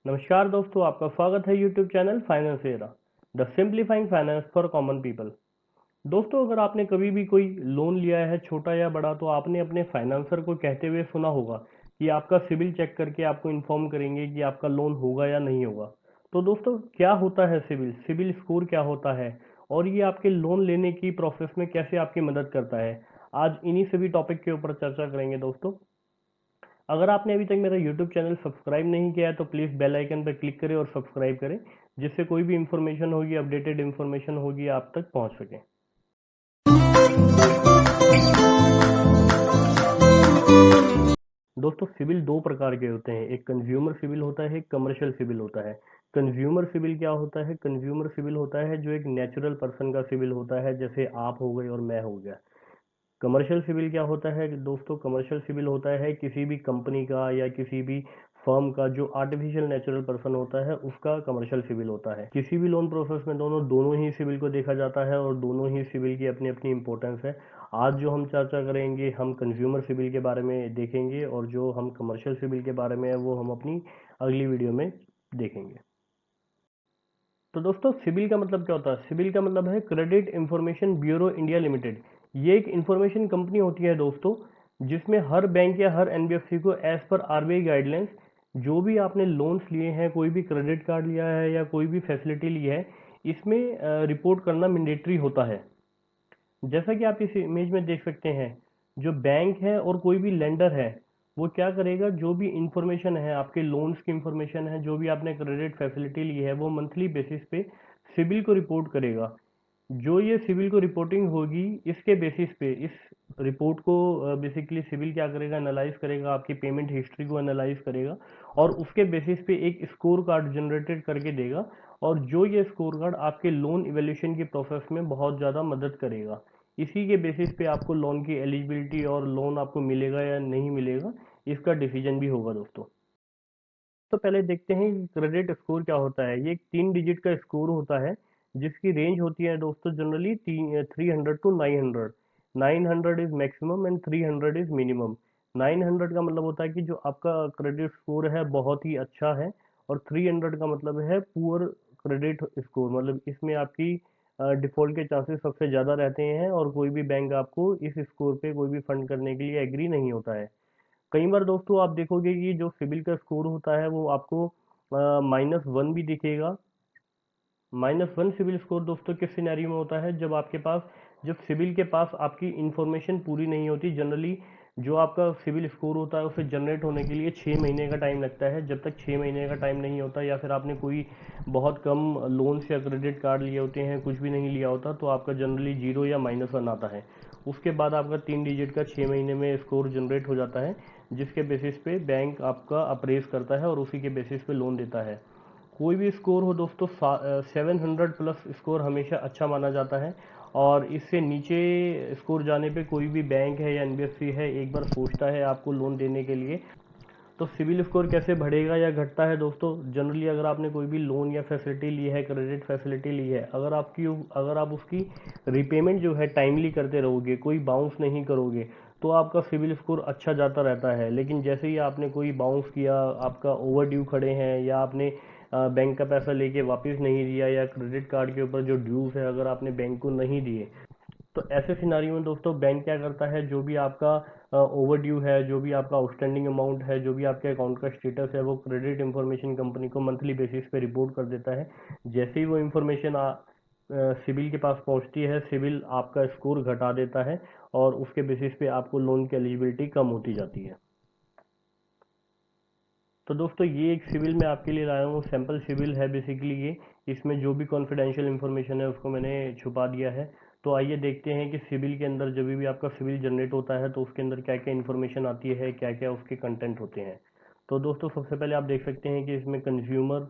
नमस्कार दोस्तों, आपका स्वागत है YouTube channel finance era, the simplifying finance for common people. दोस्तों, अगर आपने कभी भी कोई लोन लिया है छोटा या बड़ा, तो आपने अपने फाइनेंसर को कहते हुए सुना होगा कि आपका सिबिल चेक करके आपको इन्फॉर्म करेंगे कि आपका लोन होगा या नहीं होगा। तो दोस्तों, क्या होता है सिबिल सिबिल स्कोर क्या होता है और ये आपके लोन लेने की प्रोसेस में कैसे आपकी मदद करता है, आज इन्हीं सभी टॉपिक के ऊपर चर्चा करेंगे दोस्तों। अगर आपने अभी तक मेरा यूट्यूब चैनल सब्सक्राइब नहीं किया है तो प्लीज़ बेल आइकन पर क्लिक करें और सब्सक्राइब करें, जिससे कोई भी इंफॉर्मेशन होगी, अपडेटेड इंफॉर्मेशन होगी, आप तक पहुंच सके। दोस्तों, सिबिल दो प्रकार के होते हैं, एक कंज्यूमर सिबिल होता है, एक कमर्शियल सिबिल होता है। कंज्यूमर सिबिल क्या होता है? कंज्यूमर सिबिल होता है जो एक नेचुरल पर्सन का सिबिल होता है, जैसे आप हो गए और मैं हो गया। कमर्शियल सिविल क्या होता है दोस्तों? कमर्शियल सिविल होता है किसी भी कंपनी का या किसी भी फर्म का जो आर्टिफिशियल नेचुरल पर्सन होता है, उसका कमर्शियल सिविल होता है। किसी भी लोन प्रोसेस में दोनों ही सिविल को देखा जाता है और दोनों ही सिविल की अपनी अपनी इंपॉर्टेंस है। आज जो हम चर्चा करेंगे, हम कंज्यूमर सिविल के बारे में देखेंगे, और जो हम कमर्शियल सिविल के बारे में है वो हम अपनी अगली वीडियो में देखेंगे। तो दोस्तों, सिबिल का मतलब क्या होता है? सिबिल का मतलब है credit information bureau India limited. ये एक इंफॉर्मेशन कंपनी होती है दोस्तों, जिसमें हर बैंक या हर एनबीएफसी को एज पर आरबीआई गाइडलाइंस, जो भी आपने लोन्स लिए हैं, कोई भी क्रेडिट कार्ड लिया है या कोई भी फैसिलिटी ली है, इसमें रिपोर्ट करना मैंडेटरी होता है। जैसा कि आप इस इमेज में देख सकते हैं, जो बैंक है और कोई भी लेंडर है, वो क्या करेगा, जो भी इंफॉर्मेशन है, आपके लोन्स की इंफॉर्मेशन है, जो भी आपने क्रेडिट फैसिलिटी ली है, वो मंथली बेसिस पे सिबिल को रिपोर्ट करेगा। जो ये सिविल को रिपोर्टिंग होगी, इसके बेसिस पे इस रिपोर्ट को बेसिकली सिविल क्या करेगा, एनालाइज करेगा, आपकी पेमेंट हिस्ट्री को एनालाइज करेगा और उसके बेसिस पे एक स्कोर कार्ड जनरेटेड करके देगा। और जो ये स्कोर कार्ड आपके लोन इवेल्यूशन की प्रोसेस में बहुत ज़्यादा मदद करेगा। इसी के बेसिस पे आपको लोन की एलिजिबिलिटी और लोन आपको मिलेगा या नहीं मिलेगा, इसका डिसीजन भी होगा दोस्तों। तो पहले देखते हैं क्रेडिट स्कोर क्या होता है। ये एक 3 डिजिट का स्कोर होता है, जिसकी रेंज होती है दोस्तों generally 300 to 900। 900 is maximum and 300 is minimum. 900 का मतलब होता है कि जो आपका क्रेडिट स्कोर है बहुत ही अच्छा है, और 300 का मतलब है पुअर क्रेडिट स्कोर, मतलब इसमें आपकी डिफॉल्ट के चांसेस सबसे ज़्यादा रहते हैं और कोई भी बैंक आपको इस स्कोर पे कोई भी फंड करने के लिए एग्री नहीं होता है। कई बार दोस्तों आप देखोगे कि जो सिबिल का स्कोर होता है वो आपको -1 भी दिखेगा। -1 सिबिल स्कोर दोस्तों किस सिनेरियो में होता है? जब सिबिल के पास आपकी इंफॉर्मेशन पूरी नहीं होती। जनरली जो आपका सिबिल स्कोर होता है उसे जनरेट होने के लिए 6 महीने का टाइम लगता है। जब तक 6 महीने का टाइम नहीं होता, या फिर आपने कोई बहुत कम लोन्स या क्रेडिट कार्ड लिए होते हैं, कुछ भी नहीं लिया होता, तो आपका जनरली जीरो या -1 आता है। उसके बाद आपका 3 डिजिट का 6 महीने में स्कोर जनरेट हो जाता है, जिसके बेसिस पे बैंक आपका अप्रेज करता है और उसी के बेसिस पे लोन देता है। कोई भी स्कोर हो दोस्तों, 700 प्लस स्कोर हमेशा अच्छा माना जाता है, और इससे नीचे स्कोर जाने पे कोई भी बैंक है या एनबीएफसी है एक बार सोचता है आपको लोन देने के लिए। तो सिबिल स्कोर कैसे बढ़ेगा या घटता है दोस्तों? जनरली अगर आपने कोई भी लोन या फैसिलिटी ली है, क्रेडिट फैसिलिटी ली है, अगर आप उसकी रिपेमेंट जो है टाइमली करते रहोगे, कोई बाउंस नहीं करोगे, तो आपका सिबिल स्कोर अच्छा जाता रहता है। लेकिन जैसे ही आपने कोई बाउंस किया, आपका ओवर ड्यू खड़े हैं, या आपने बैंक का पैसा लेके वापस नहीं दिया, या क्रेडिट कार्ड के ऊपर जो ड्यूज है अगर आपने बैंक को नहीं दिए, तो ऐसे सिनारियो में दोस्तों बैंक क्या करता है, जो भी आपका ओवर ड्यू है, जो भी आपका आउटस्टैंडिंग अमाउंट है, जो भी आपके अकाउंट का स्टेटस है, वो क्रेडिट इंफॉर्मेशन कंपनी को मंथली बेसिस पे रिपोर्ट कर देता है। जैसे ही वो इंफॉर्मेशन सिबिल के पास पहुंचती है, सिबिल आपका स्कोर घटा देता है और उसके बेसिस पे आपको लोन की एलिजिबिलिटी कम होती जाती है। तो दोस्तों, ये एक सिविल मैं आपके लिए लाया हूँ, सैम्पल सिविल है बेसिकली ये। इसमें जो भी कॉन्फिडेंशियल इन्फॉर्मेशन है उसको मैंने छुपा दिया है। तो आइए देखते हैं कि सिविल के अंदर जब भी आपका सिविल जनरेट होता है तो उसके अंदर क्या क्या इन्फॉर्मेशन आती है, क्या क्या उसके कंटेंट होते हैं। तो दोस्तों, सबसे पहले आप देख सकते हैं कि इसमें कंज्यूमर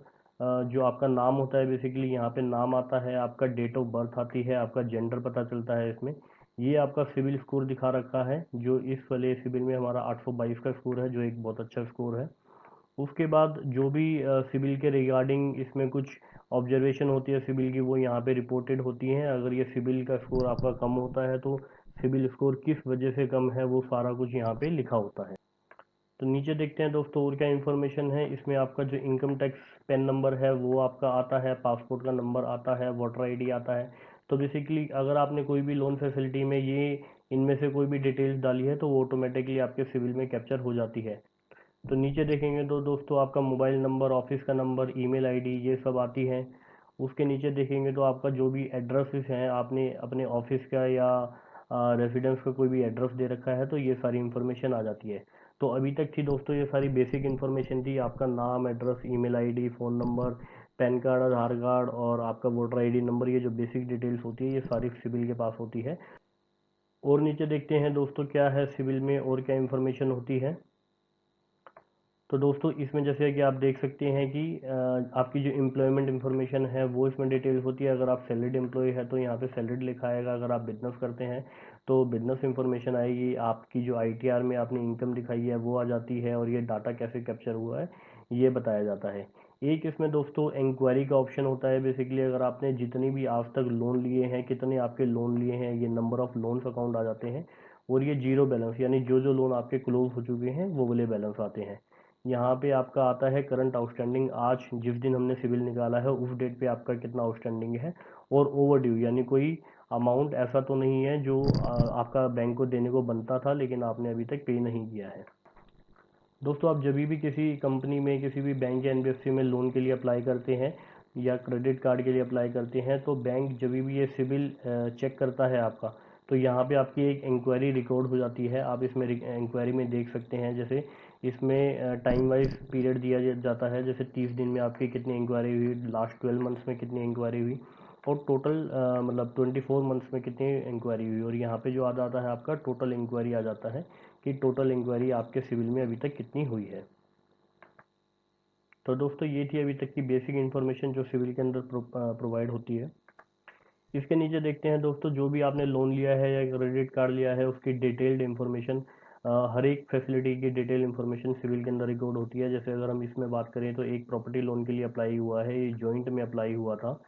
जो आपका नाम होता है, बेसिकली यहाँ पे नाम आता है, आपका डेट ऑफ बर्थ आती है, आपका जेंडर पता चलता है इसमें। ये आपका सिविल स्कोर दिखा रखा है, जो इस वाले सिविल में हमारा 822 का स्कोर है, जो एक बहुत अच्छा स्कोर है। उसके बाद जो भी सिबिल के रिगार्डिंग इसमें कुछ ऑब्जर्वेशन होती है सिबिल की, वो यहाँ पे रिपोर्टेड होती हैं। अगर ये सिबिल का स्कोर आपका कम होता है तो सिबिल स्कोर किस वजह से कम है, वो सारा कुछ यहाँ पे लिखा होता है। तो नीचे देखते हैं दोस्तों और क्या इन्फॉर्मेशन है। इसमें आपका जो इनकम टैक्स पैन नंबर है वो आपका आता है, पासपोर्ट का नंबर आता है, वोटर आईडी आता है। तो बेसिकली अगर आपने कोई भी लोन फैसिलिटी में ये इनमें से कोई भी डिटेल्स डाली है तो वो ऑटोमेटिकली आपके सिविल में कैप्चर हो जाती है। तो नीचे देखेंगे तो दोस्तों आपका मोबाइल नंबर, ऑफिस का नंबर, ईमेल आईडी ये सब आती है। उसके नीचे देखेंगे तो आपका जो भी एड्रेसेस हैं, आपने अपने ऑफिस का या रेसिडेंस का कोई भी एड्रेस दे रखा है तो ये सारी इन्फॉर्मेशन आ जाती है। तो अभी तक थी दोस्तों ये सारी बेसिक इन्फॉर्मेशन थी, आपका नाम, address, email ID, phone number, PAN card, Aadhaar card और आपका वोटर आईडी नंबर। ये जो बेसिक डिटेल्स होती है ये सारी सिविल के पास होती है। और नीचे देखते हैं दोस्तों क्या है सिविल में और क्या इन्फॉर्मेशन होती है। तो दोस्तों इसमें जैसे कि आप देख सकते हैं कि आपकी जो एम्प्लॉयमेंट इन्फॉर्मेशन है वो इसमें डिटेल्स होती है। अगर आप सैलरीड एम्प्लॉय है तो यहाँ पे सैलरीड लिखा आएगा, अगर आप बिजनेस करते हैं तो बिजनेस इन्फॉर्मेशन आएगी, आपकी जो आईटीआर में आपने इनकम दिखाई है वो आ जाती है, और ये डाटा कैसे कैप्चर हुआ है ये बताया जाता है। एक इसमें दोस्तों इंक्वायरी का ऑप्शन होता है। बेसिकली अगर आपने जितनी भी आज तक लोन लिए हैं, कितने आपके लोन लिए हैं, ये नंबर ऑफ लोन्स अकाउंट आ जाते हैं। और ये जीरो बैलेंस यानी जो जो लोन आपके क्लोज हो चुके हैं वो वाले बैलेंस आते हैं। यहाँ पे आपका आता है करंट आउटस्टैंडिंग, आज जिस दिन हमने सिविल निकाला है उस डेट पे आपका कितना आउटस्टैंडिंग है। और ओवर ड्यू यानी कोई अमाउंट ऐसा तो नहीं है जो आपका बैंक को देने को बनता था लेकिन आपने अभी तक पे नहीं किया है। दोस्तों आप जब भी किसी कंपनी में, किसी भी बैंक या एनबीएफसी में लोन के लिए अप्लाई करते हैं या क्रेडिट कार्ड के लिए अप्लाई करते हैं तो बैंक जब भी ये सिविल चेक करता है आपका, तो यहाँ पे आपकी एक इंक्वायरी रिकॉर्ड हो जाती है। आप इसमें इंक्वायरी में देख सकते हैं, जैसे इसमें टाइम वाइज पीरियड दिया जाता है, जैसे 30 दिन में आपकी कितनी इंक्वायरी हुई, लास्ट 12 मंथ्स में कितनी इंक्वायरी हुई, और टोटल मतलब 24 मंथ्स में कितनी इंक्वायरी हुई। और यहाँ पे जो आ जाता है आपका टोटल इंक्वायरी आ जाता है कि टोटल इंक्वायरी आपके सिविल में अभी तक कितनी हुई है। तो दोस्तों ये थी अभी तक की बेसिक इन्फॉर्मेशन जो सिविल के अंदर प्रोवाइड होती है। इसके नीचे देखते हैं दोस्तों जो भी आपने लोन लिया है या क्रेडिट कार्ड लिया है उसकी डिटेल्ड इन्फॉर्मेशन, हर एक फैसिलिटी की डिटेल इन्फॉर्मेशन सिविल के अंदर रिकॉर्ड होती है। जैसे अगर हम इसमें बात करें तो एक प्रॉपर्टी लोन के लिए अप्लाई हुआ है, ये जॉइंट में अप्लाई हुआ था,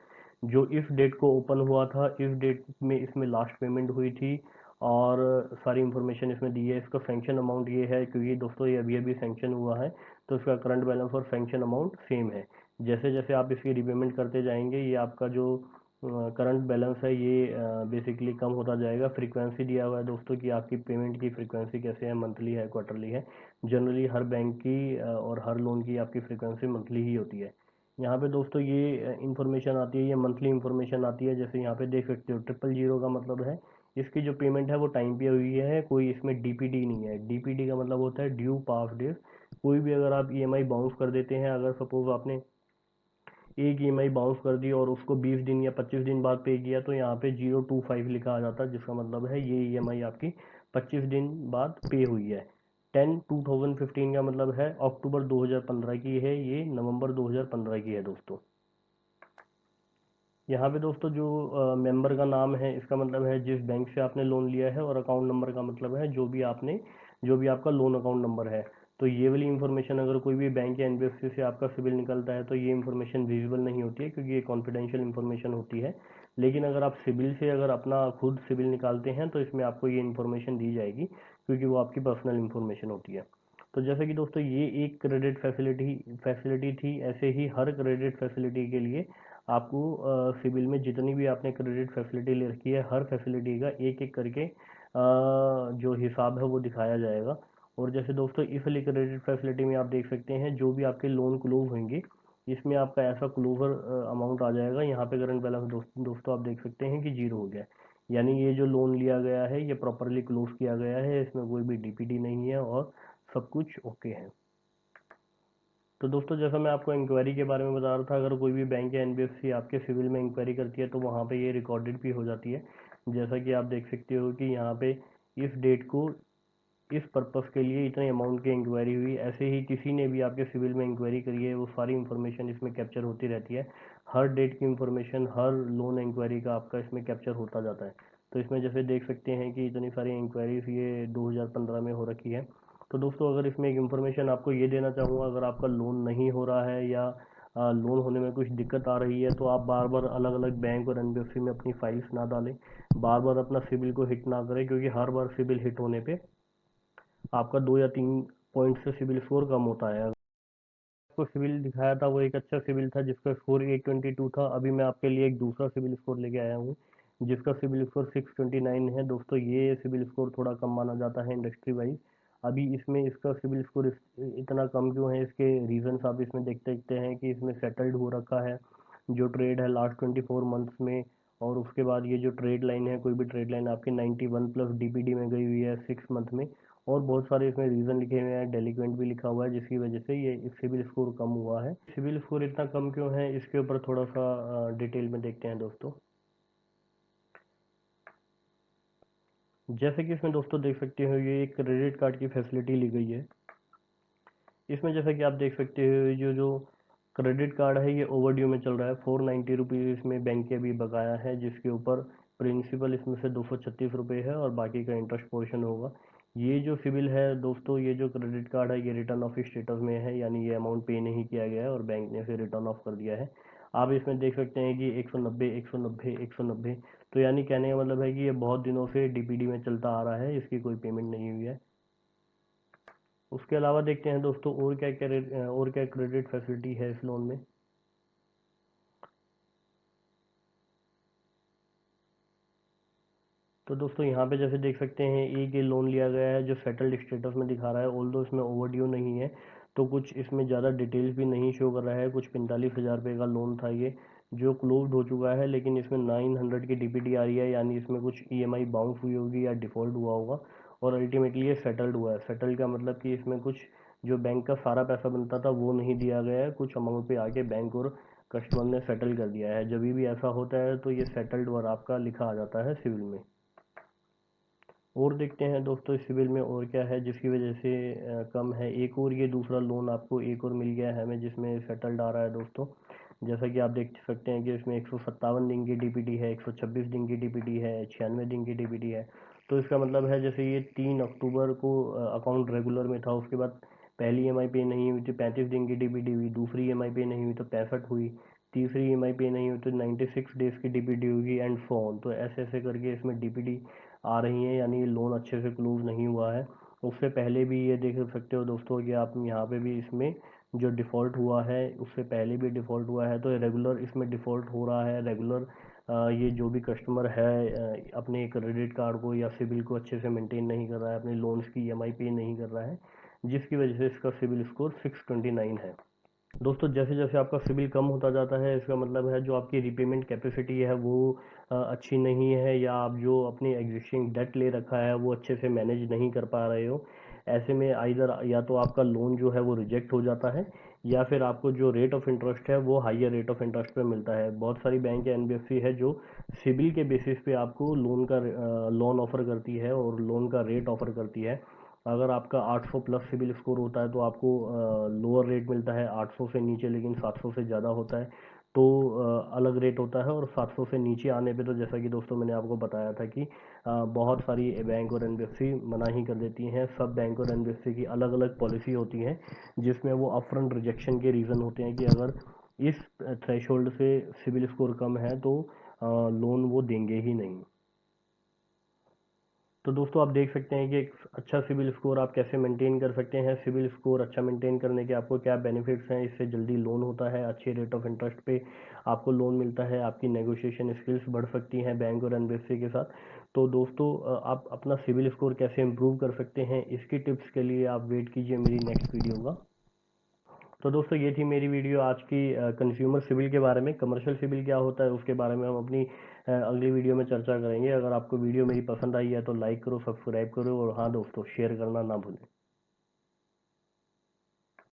जो इस डेट को ओपन हुआ था, इस डेट में इसमें लास्ट पेमेंट हुई थी, और सारी इन्फॉर्मेशन इसमें दी है। इसका सैंक्शन अमाउंट ये है, क्योंकि दोस्तों ये अभी अभी सैंक्शन हुआ है तो इसका करंट बैलेंस और सैंक्शन अमाउंट सेम है। जैसे जैसे आप इसकी रिपेमेंट करते जाएंगे ये आपका जो करंट बैलेंस है ये बेसिकली कम होता जाएगा। फ्रीक्वेंसी दिया हुआ है दोस्तों कि आपकी पेमेंट की फ्रीक्वेंसी कैसे है, मंथली है, क्वार्टरली है। जनरली हर बैंक की और हर लोन की आपकी फ्रीक्वेंसी मंथली ही होती है। यहाँ पे दोस्तों ये इन्फॉर्मेशन आती है, ये मंथली इन्फॉर्मेशन आती है। जैसे यहाँ पे देख सकते हो 000 का मतलब है इसकी जो पेमेंट है वो टाइम पे हुई है, कोई इसमें डीपीडी नहीं है। डीपीडी का मतलब होता है ड्यू पास डेज। कोई भी अगर आप ईएमआई बाउंस कर देते हैं, अगर सपोज आपने एक ईएमआई बाउंस कर दी और उसको 20 दिन या 25 दिन बाद पे किया तो यहाँ पे 025 लिखा आ जाता है, जिसका मतलब है ये ईएमआई आपकी 25 दिन बाद पे हुई है। 10/2015 का मतलब है अक्टूबर 2015 की है, ये नवंबर 2015 की है दोस्तों। यहाँ पे दोस्तों जो मेंबर का नाम है इसका मतलब है जिस बैंक से आपने लोन लिया है, और अकाउंट नंबर का मतलब है जो भी आपका लोन अकाउंट नंबर है। तो ये वाली इन्फॉर्मेशन अगर कोई भी बैंक या एनबीएफसी से आपका सिविल निकलता है तो ये इन्फॉर्मेशन विजिबल नहीं होती है, क्योंकि ये कॉन्फिडेंशियल इन्फॉर्मेशन होती है। लेकिन अगर आप सिविल से अगर अपना खुद सिविल निकालते हैं तो इसमें आपको ये इन्फॉर्मेशन दी जाएगी, क्योंकि वो आपकी पर्सनल इन्फॉर्मेशन होती है। तो जैसे कि दोस्तों ये एक क्रेडिट फैसिलिटी थी, ऐसे ही हर क्रेडिट फैसिलिटी के लिए आपको सिविल में जितनी भी आपने क्रेडिट फैसिलिटी ले रखी है हर फैसिलिटी का एक एक करके जो हिसाब है वो दिखाया जाएगा। और जैसे दोस्तों इस वाली क्रेडिट फैसिलिटी में आप देख सकते हैं जो भी आपके लोन क्लोज होंगे इसमें आपका ऐसा क्लोजर अमाउंट आ जाएगा। यहाँ पे करंट बैलेंस दोस्तों आप देख सकते हैं कि जीरो हो गया है, यानी ये जो लोन लिया गया है ये प्रॉपरली क्लोज किया गया है, इसमें कोई भी डीपीडी नहीं है और सब कुछ ओके है। तो दोस्तों जैसा मैं आपको इंक्वायरी के बारे में बता रहा था, अगर कोई भी बैंक या एनबीएफसी आपके सिविल में इंक्वायरी करती है तो वहाँ पे ये रिकॉर्डेड भी हो जाती है। जैसा कि आप देख सकते हो कि यहाँ पे इस डेट को इस पर्पस के लिए इतने अमाउंट की इंक्वायरी हुई। ऐसे ही किसी ने भी आपके सिविल में इंक्वायरी करी है वो सारी इन्फॉर्मेशन इसमें कैप्चर होती रहती है। हर डेट की इन्फॉर्मेशन, हर लोन इंक्वायरी का आपका इसमें कैप्चर होता जाता है। तो इसमें जैसे देख सकते हैं कि इतनी सारी इंक्वायरीज ये 2015 में हो रखी है। तो दोस्तों अगर इसमें एक इन्फॉर्मेशन आपको ये देना चाहूँगा, अगर आपका लोन नहीं हो रहा है या लोन होने में कुछ दिक्कत आ रही है तो आप बार बार अलग अलग बैंक और एनबीएफसी में अपनी फाइल्स ना डालें, बार बार अपना सिविल को हिट ना करें, क्योंकि हर बार सिविल हिट होने पे आपका 2 या 3 पॉइंट से सिविल स्कोर कम होता है। आपको सिविल दिखाया था वो एक अच्छा सिविल था जिसका स्कोर 822 था। अभी मैं आपके लिए एक दूसरा सिविल स्कोर लेके आया हूँ जिसका सिविल स्कोर 629 है। दोस्तों ये सिविल स्कोर थोड़ा कम माना जाता है इंडस्ट्री वाइज। अभी इसमें इसका सिविल स्कोर इतना कम क्यों है, इसके रीजंस आप इसमें देखते देखते हैं कि इसमें सेटल्ड हो रखा है जो ट्रेड है लास्ट 24 मंथ्स में। और उसके बाद ये जो ट्रेड लाइन है, कोई भी ट्रेड लाइन आपकी 91 प्लस डीपीडी में गई हुई है 6 मंथ में। और बहुत सारे इसमें रीज़न लिखे हुए हैं, डेलिक्वेंट भी लिखा हुआ है जिसकी वजह से ये सिविल स्कोर कम हुआ है। सिविल स्कोर इतना कम क्यों है इसके ऊपर थोड़ा सा डिटेल में देखते हैं दोस्तों। जैसे कि इसमें दोस्तों देख सकते हो ये एक क्रेडिट कार्ड की फैसिलिटी ली गई है। इसमें जैसा कि आप देख सकते हो जो जो क्रेडिट कार्ड है ये ओवरड्यू में चल रहा है। 490 रुपीज़ इसमें बैंक के अभी बकाया है, जिसके ऊपर प्रिंसिपल इसमें से 236 रुपये है और बाकी का इंटरेस्ट पोर्शन होगा। ये जो सिविल है दोस्तों, ये जो क्रेडिट कार्ड है ये रिटर्न ऑफ स्टेटस में है, यानी ये अमाउंट पे नहीं किया गया है और बैंक ने इसे रिटर्न ऑफ कर दिया है। आप इसमें देख सकते हैं कि 190 190 190, तो यानी कहने का मतलब है कि ये बहुत दिनों से डीपीडी में चलता आ रहा है, इसकी कोई पेमेंट नहीं हुई है। उसके अलावा देखते हैं दोस्तों और क्या क्रेडिट फैसिलिटी है इस लोन में। तो दोस्तों यहाँ पे जैसे देख सकते हैं एक ये लोन लिया गया है जो सेटल्ड स्टेटस में दिखा रहा है, ऑल दो इसमें ओवरड्यू नहीं है। तो कुछ इसमें ज़्यादा डिटेल्स भी नहीं शो कर रहा है। कुछ 45,000 रुपये का लोन था ये जो क्लोज हो चुका है, लेकिन इसमें 900 की डीपीडी आ रही है, यानी इसमें कुछ ईएमआई बाउंस हुई होगी या डिफ़ॉल्ट हुआ होगा और अल्टीमेटली ये सेटल्ड हुआ है। सेटल्ड का मतलब कि इसमें कुछ जो बैंक का सारा पैसा बनता था वो नहीं दिया गया है, कुछ अमाउंट पे आके बैंक और कस्टमर ने सेटल कर दिया है। जब भी ऐसा होता है तो ये सेटल्ड और आपका लिखा आ जाता है सिविल में। और देखते हैं दोस्तों इस सिविल में और क्या है जिसकी वजह से कम है। एक और ये दूसरा लोन आपको एक और मिल गया है हमें जिसमें सेटल्ड आ रहा है दोस्तों। जैसा कि आप देख सकते हैं कि इसमें 157 दिन की डीपीडी है, 126 दिन की डीपीडी है, 96 दिन की डीपीडी है। तो इसका मतलब है जैसे ये 3 अक्टूबर को अकाउंट रेगुलर में था, उसके बाद पहली ईएमआई पे नहीं हुई तो 35 दिन की डीपीडी हुई, दूसरी ईएमआई पे नहीं हुई तो 65 हुई, तीसरी ईएमआई पे नहीं हुई तो 96 डेज की डीपीडी होगी एंड सो ऑन। तो ऐसे ऐसे करके इसमें डीपीडी आ रही हैं, यानी ये लोन अच्छे से क्लोज नहीं हुआ है। उससे पहले भी ये देख सकते हो दोस्तों कि आप यहाँ पे भी इसमें जो डिफ़ॉल्ट हुआ है उससे पहले भी डिफ़ॉल्ट हुआ है, तो रेगुलर इसमें डिफ़ॉल्ट हो रहा है रेगुलर। ये जो भी कस्टमर है अपने क्रेडिट कार्ड को या सिबिल को अच्छे से मेंटेन नहीं कर रहा है, अपने लोन्स की ईएमआई पे नहीं कर रहा है, जिसकी वजह से इसका सिबिल स्कोर 629 है। दोस्तों जैसे जैसे आपका सिबिल कम होता जाता है इसका मतलब है जो आपकी रीपेमेंट कैपेसिटी है वो अच्छी नहीं है, या आप जो अपनी एग्जिस्टिंग डेट ले रखा है वो अच्छे से मैनेज नहीं कर पा रहे हो। ऐसे में आइदर या तो आपका लोन जो है वो रिजेक्ट हो जाता है, या फिर आपको जो रेट ऑफ इंटरेस्ट है वो हाइयर रेट ऑफ इंटरेस्ट पे मिलता है। बहुत सारी बैंक या एनबीएफसी है जो सिबिल के बेसिस पे आपको लोन ऑफर करती है और लोन का रेट ऑफर करती है। अगर आपका 800 प्लस सिबिल स्कोर होता है तो आपको लोअर रेट मिलता है, 800 से नीचे लेकिन 700 से ज़्यादा होता है तो अलग रेट होता है। और 700 से नीचे आने पे तो जैसा कि दोस्तों मैंने आपको बताया था कि बहुत सारी बैंक और एनबीएफसी मना ही कर देती हैं। सब बैंक और एनबीएफसी की अलग अलग पॉलिसी होती है जिसमें वो अपफ्रंट रिजेक्शन के रीज़न होते हैं कि अगर इस थ्रेशोल्ड से सिबिल स्कोर कम है तो लोन वो देंगे ही नहीं। तो दोस्तों आप देख सकते हैं कि एक अच्छा सिबिल स्कोर आप कैसे मेंटेन कर सकते हैं। सिबिल स्कोर अच्छा मेंटेन करने के आपको क्या बेनिफिट्स हैं, इससे जल्दी लोन होता है, अच्छे रेट ऑफ इंटरेस्ट पे आपको लोन मिलता है, आपकी नेगोशिएशन स्किल्स बढ़ सकती हैं बैंक और एनबीएफसी के साथ। तो दोस्तों आप अपना सिबिल स्कोर कैसे इम्प्रूव कर सकते हैं इसकी टिप्स के लिए आप वेट कीजिए मेरी नेक्स्ट वीडियो का। तो दोस्तों ये थी मेरी वीडियो आज की कंज्यूमर सिविल के बारे में। कमर्शियल सिविल क्या होता है उसके बारे में हम अपनी अगली वीडियो में चर्चा करेंगे। अगर आपको वीडियो मेरी पसंद आई है तो लाइक करो, सब्सक्राइब करो और हाँ दोस्तों शेयर करना ना भूलें।